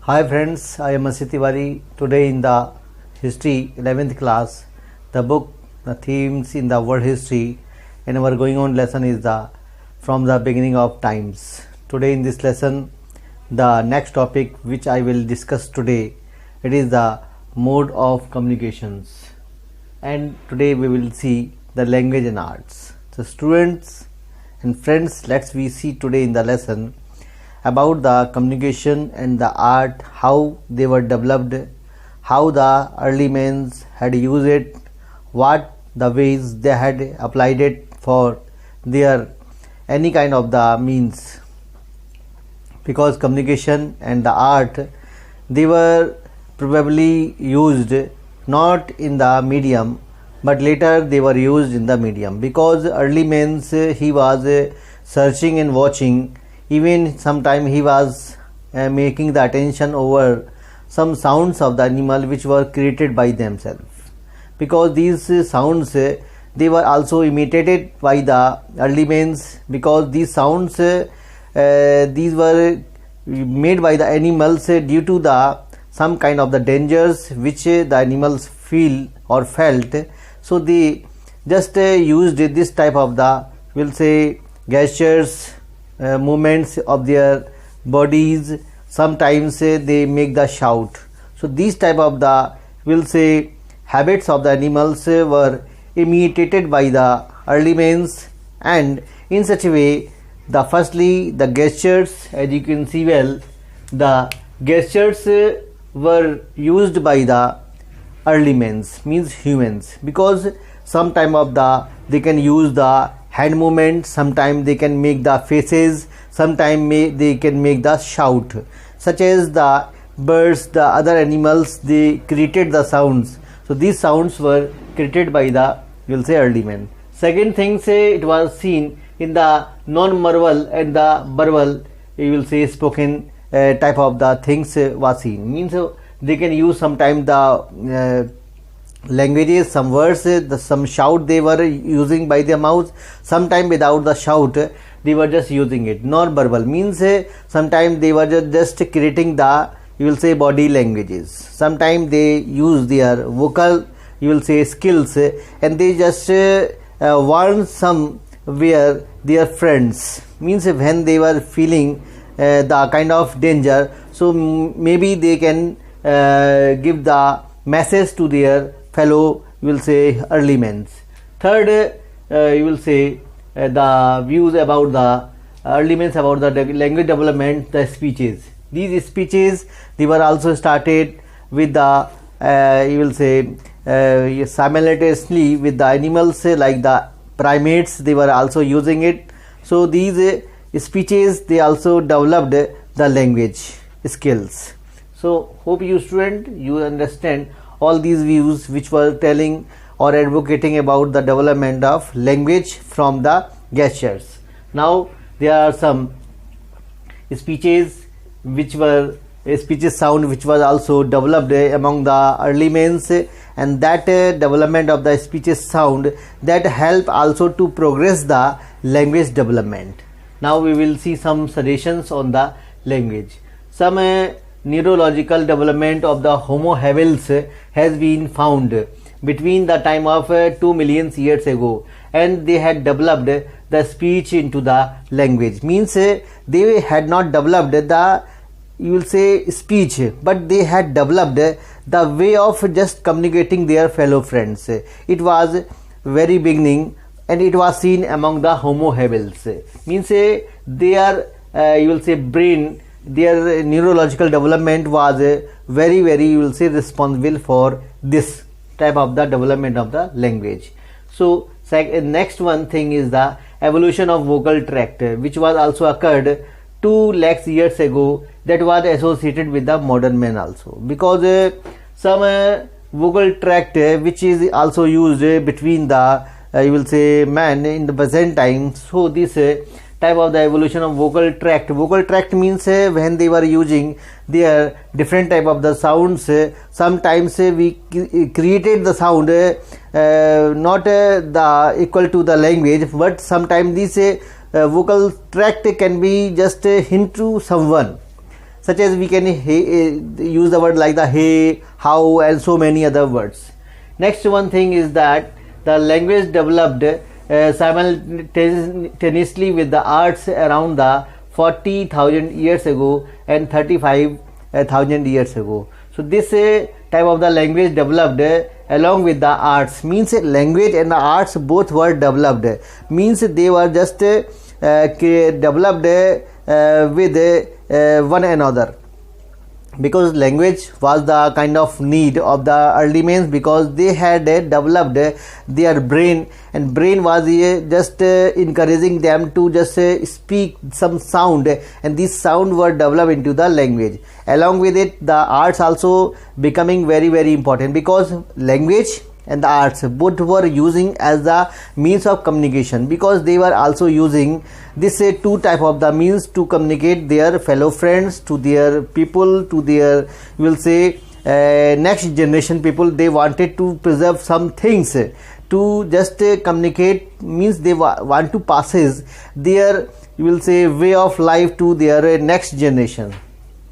Hi friends, I am Asit Tiwari. Today in the history 11th class, the book, the themes in the world history, and our going on lesson is the from the beginning of times. Today in this lesson, the next topic which I will discuss today, it is the mode of communications, and today we will see the language and arts. So students and friends, let's we see today in the lesson about the communication and the art, how they were developed, how the early men had used it, what the ways they had applied it for their any kind of the means, because communication and the art, they were probably used not in the medium, but later they were used in the medium, because early men he was searching and watching. Even sometime he was making the attention over some sounds of the animal which were created by themselves, because these sounds they were also imitated by the early men, because these sounds these were made by the animals due to the some kind of the dangers which the animals feel or felt. So they just used this type of the, we'll say, gestures, movements of their bodies. Sometimes they make the shout. So these type of the, we'll say, habits of the animals were imitated by the early men, and in such a way, the firstly the gestures, as you can see well, the gestures were used by the early men, means humans, because sometime of the they can use the hand movement, sometimes they can make the faces, sometimes they can make the shout, such as the birds, the other animals, they created the sounds. So these sounds were created by the, you'll say, early men. Second thing, say, it was seen in the non-verbal and the verbal, you will say, spoken type of the things was seen, means they can use sometimes the languages, some words, some shout they were using by their mouths, sometime without the shout they were just using it. Non-verbal means sometimes they were just creating the, you will say, body languages, sometimes they use their vocal, you will say, skills, and they just warn somewhere their friends, means when they were feeling the kind of danger, so maybe they can give the message to their fellow, you will say, early men. Third, you will say, the views about the early men about the language development, the speeches. These speeches, they were also started with the you will say simultaneously with the animals, like the primates, they were also using it. So these speeches, they also developed the language skills. So hope you student, you understand all these views which were telling or advocating about the development of language from the gestures. Now there are some speeches which were speeches sound which was also developed among the early men, and that development of the speeches sound, that help also to progress the language development. Now we will see some suggestions on the language. Some neurological development of the Homo habilis has been found between the time of 2 million years ago, and they had developed the speech into the language, means they had not developed the, you will say, speech, but they had developed the way of just communicating their fellow friends. It was very beginning, and it was seen among the Homo habilis, means their you will say brain, their neurological development was very, you will say, responsible for this type of the development of the language. So next one thing is the evolution of vocal tract, which was also occurred 2 lakhs years ago, that was associated with the modern man also, because some vocal tract which is also used between the you will say man in the present time. So this type of the evolution of vocal tract means when they were using their different type of the sounds, sometimes we created the sound not the equal to the language, but sometimes this vocal tract can be just hint to someone. such as we can use the word like the hey, how, and so many other words. Next one thing is that the language developed simultaneously with the arts around the 40,000 years ago and 35,000 years ago. So this type of the language developed along with the arts, means language and the arts both were developed, means they were just developed with one another, because language was the kind of need of the early men, because they had developed their brain, and brain was just encouraging them to just speak some sound, and these sound were developed into the language. Along with it, the arts also becoming very very important, because language and the arts both were using as the means of communication, because they were also using this two type of the means to communicate their fellow friends, to their people, to their, you will say, next generation people. They wanted to preserve some things, to just communicate, means they want to passes their, you will say, way of life to their next generation.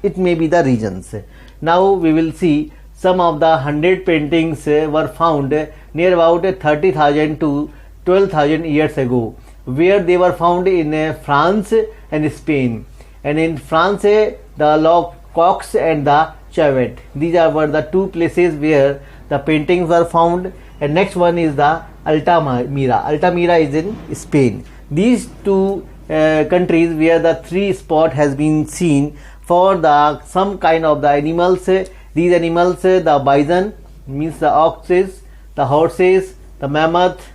It may be the reasons. Now we will see some of the 100 paintings were found near about 30,000 to 12,000 years ago, where they were found in France and Spain. And in France, the Cox and the Chauvet. These were the two places where the paintings were found. And next one is the Altamira. Altamira is in Spain. These two countries where the three spot has been seen for the some kind of the animals. These animals, the bison, means the oxes, the horses, the mammoth,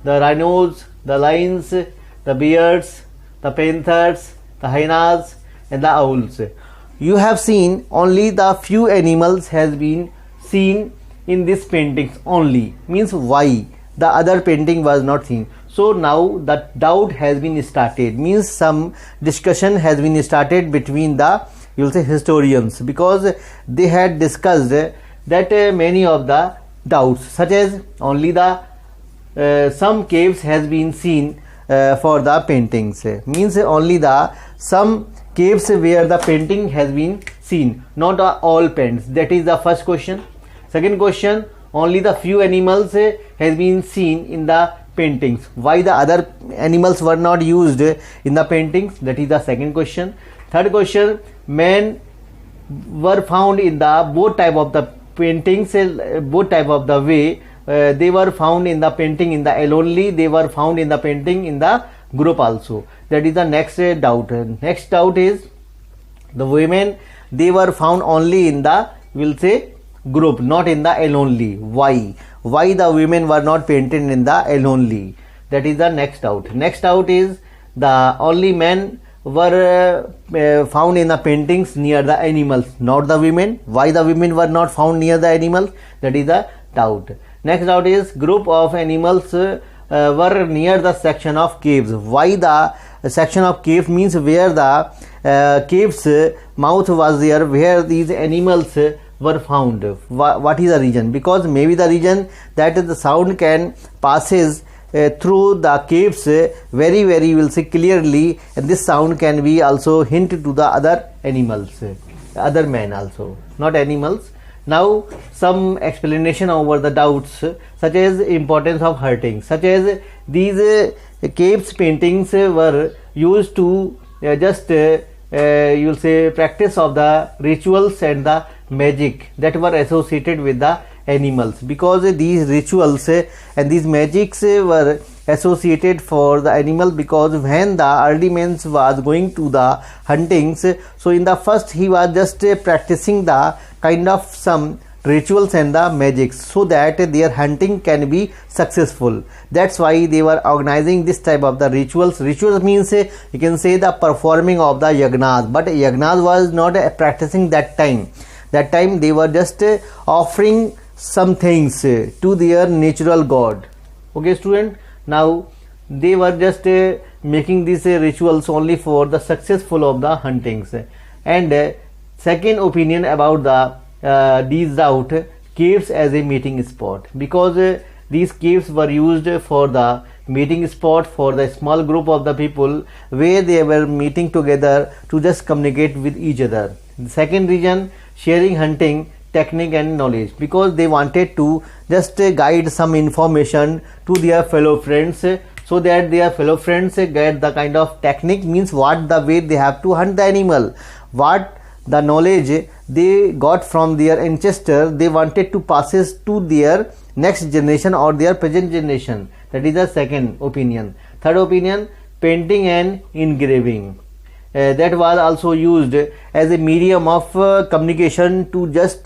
the rhinos, the lions, the bears, the panthers, the hyenas, and the owls. You have seen only the few animals has been seen in this paintings only, means why the other painting was not seen. So now the doubt has been started, means some discussion has been started between the, you will say, historians, because they had discussed that many of the doubts, such as only the some caves has been seen for the paintings, means only the some caves where the painting has been seen, not all paints. That is the first question. Second question, only the few animals has been seen in the paintings. Why the other animals were not used in the paintings? That is the second question. Third question, men were found in the both type of the paintings, both type of the way. They were found in the painting in the alone, they were found in the painting in the group also. That is the next doubt. Next doubt is the women, they were found only in the, will say, group, not in the alone. Why the women were not painted in the alone? That is the next doubt. Next doubt is the only men were found in the paintings near the animals, not the women. Why the women were not found near the animals? That is the doubt. Next doubt is group of animals were near the section of caves. Why the section of cave? Means where the cave's mouth was there, where these animals were found. What is the reason? Because maybe the reason that the sound can passes through the caves very very, will say, clearly, and this sound can be also hint to the other animals, other men also, not animals. Now some explanation over the doubts, such as importance of hunting, such as these caves paintings were used to just you will say practice of the rituals and the magic that were associated with the animals, because these rituals and these magics were associated for the animal, because when the early man was going to the huntings, so in the first he was just practicing the kind of some rituals and the magics, so that their hunting can be successful. That's why they were organizing this type of the rituals. Rituals means you can say the performing of the yagnas, but yagnas was not practicing that time. That time they were just offering some things to their natural god. Okay student, now they were just making these rituals only for the successful of the huntings. And second opinion about the these doubt, caves as a meeting spot, because these caves were used for the meeting spot for the small group of the people where they were meeting together to just communicate with each other. The second reason, sharing hunting technique and knowledge, because they wanted to just guide some information to their fellow friends, so that their fellow friends get the kind of technique, means what the way they have to hunt the animal, what the knowledge they got from their ancestor they wanted to pass it to their next generation or their present generation. That is the second opinion. Third opinion, painting and engraving. That was also used as a medium of communication to just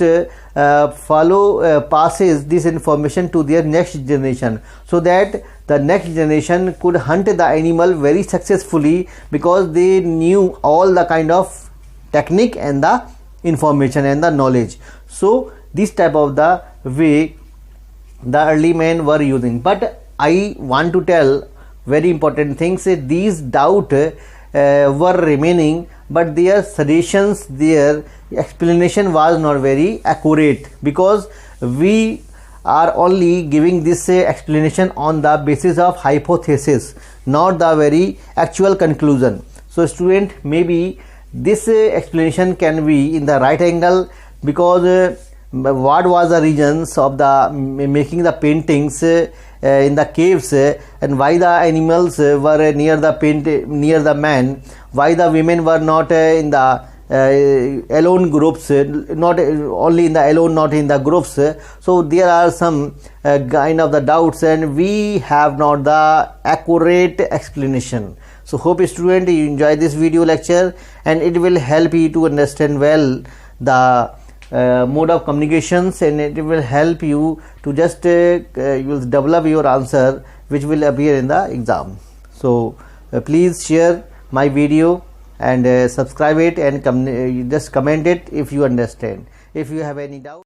passes this information to their next generation, so that the next generation could hunt the animal very successfully, because they knew all the kind of technique and the information and the knowledge. So this type of the way the early men were using. But I want to tell very important things. These doubt were remaining, but their suggestions, their explanation was not very accurate, because we are only giving this explanation on the basis of hypothesis, not the very actual conclusion. So student, maybe this explanation can be in the right angle, because what was the reasons of the making the paintings in the caves, and why the animals were near the man, why the women were not in the alone groups, not only in the alone, not in the groups. So there are some kind of the doubts, and we have not the accurate explanation. So hope student you enjoy this video lecture, and it will help you to understand well the mode of communications, and it will help you to just you will develop your answer which will appear in the exam. So please share my video and subscribe it, and just comment it if you understand. If you have any doubt.